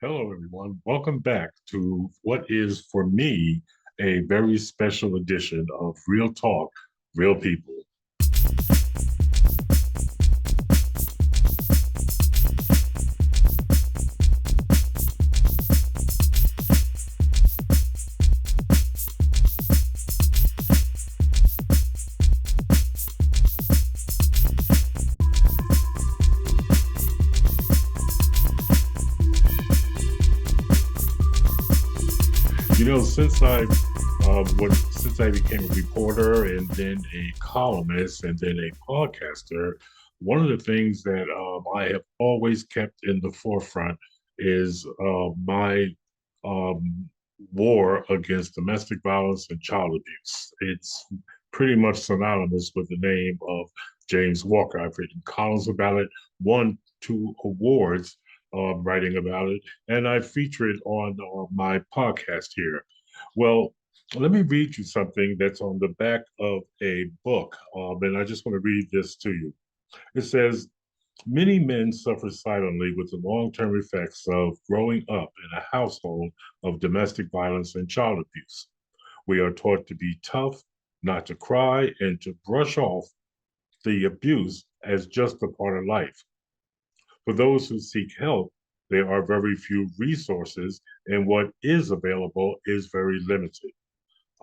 Hello, everyone. Welcome back to what is, for me, a very special edition of Real Talk, Real People. Since I became a reporter and then a columnist and then a podcaster, one of the things that I have always kept in the forefront is my um, war against domestic violence and child abuse. It's pretty much synonymous with the name of James Walker. I've written columns about it, won two awards writing about it, and I feature it on my podcast here. Well, let me read you something that's on the back of a book, and I just want to read this to you. It says, many men suffer silently with the long term effects of growing up in a household of domestic violence and child abuse. We are taught to be tough, not to cry, and to brush off the abuse as just a part of life. For those who seek help, there are very few resources, and what is available is very limited.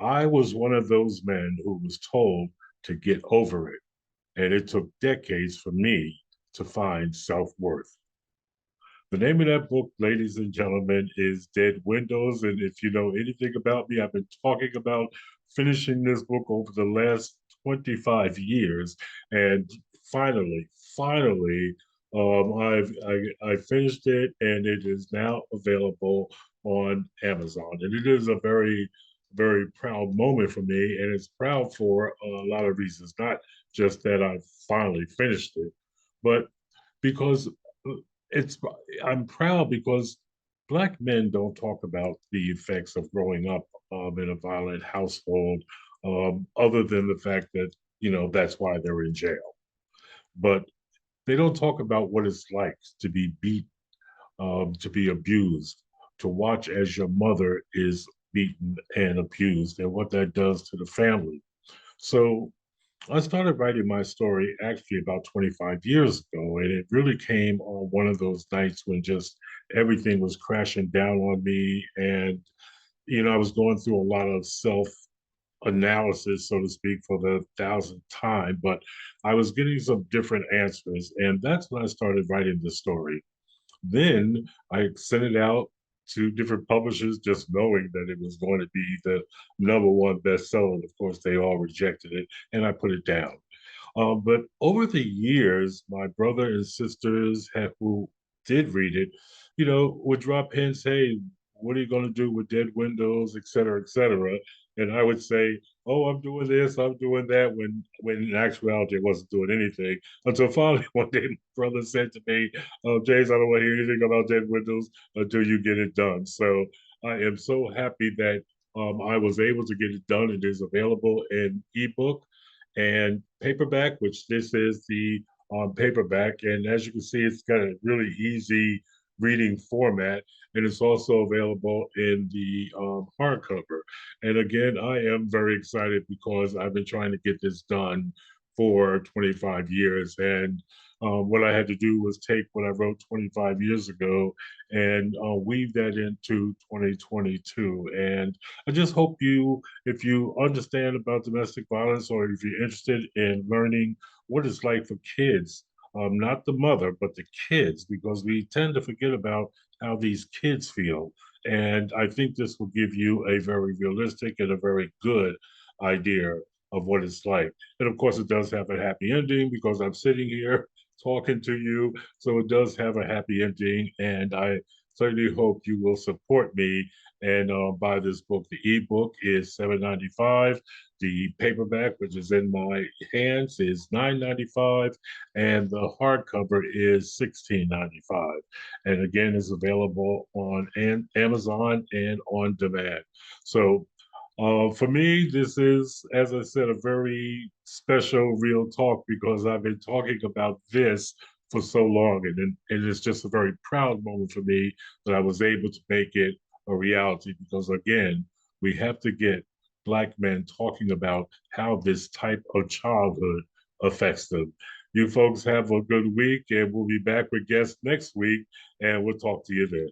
I was one of those men who was told to get over it, and it took decades for me to find self worth. The name of that book, ladies and gentlemen, is Dead Windows. And if you know anything about me, I've been talking about finishing this book over the last 25 years. And finally, finally, I finished it, and it is now available on Amazon. And it is a very proud moment for me, and it's proud for a lot of reasons, not just that I finally finished it, but because it's I'm proud because Black men don't talk about the effects of growing up in a violent household, other than the fact that that's why they're in jail. But they don't talk about what it's like to be beat, to be abused, to watch as your mother is beaten and abused, and what that does to the family. So I started writing my story actually about 25 years ago, and it really came on one of those nights when just everything was crashing down on me. And, I was going through a lot of self analysis, so to speak, for the thousandth time, but I was getting some different answers. And that's when I started writing the story. Then I sent it out to different publishers, just knowing that it was going to be the number one bestseller. Of course, they all rejected it, and I put it down. But over the years, my brother and sisters who did read it, would drop hints, hey, what are you going to do with Dead Windows, et cetera, et cetera. And I would say, oh, I'm doing this, I'm doing that, when in actuality, I wasn't doing anything. Until finally one day, my brother said to me, James, I don't want to hear anything about Dead Windows until you get it done. So I am so happy that I was able to get it done. It is available in ebook and paperback, which this is the paperback. And as you can see, it's got a really easy reading format, and it's also available in the hardcover. And again, I am very excited because I've been trying to get this done for 25 years. And what I had to do was take what I wrote 25 years ago and weave that into 2022. And I just hope if you understand about domestic violence, or if you're interested in learning what it's like for kids, not the mother, but the kids, because we tend to forget about how these kids feel. And I think this will give you a very realistic and a very good idea of what it's like. And of course, it does have a happy ending because I'm sitting here talking to you. So it does have a happy ending. And I certainly hope you will support me and buy this book. The ebook is $7.95. The paperback, which is in my hands, is $9.95, and the hardcover is $16.95. And again, is available on Amazon and on demand. So for me, this is, as I said, a very special real talk because I've been talking about this for so long. And it's just a very proud moment for me that I was able to make it a reality because, again, we have to get Black men talking about how this type of childhood affects them. You folks have a good week, and we'll be back with guests next week, and we'll talk to you then.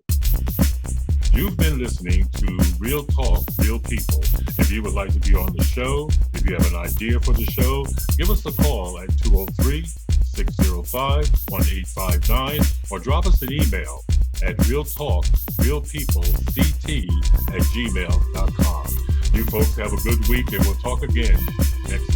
You've been listening to Real Talk, Real People. If you would like to be on the show, if you have an idea for the show, give us a call at 203-605-1859 or drop us an email at realtalkrealpeoplect@gmail.com. You folks have a good week, and we'll talk again next week.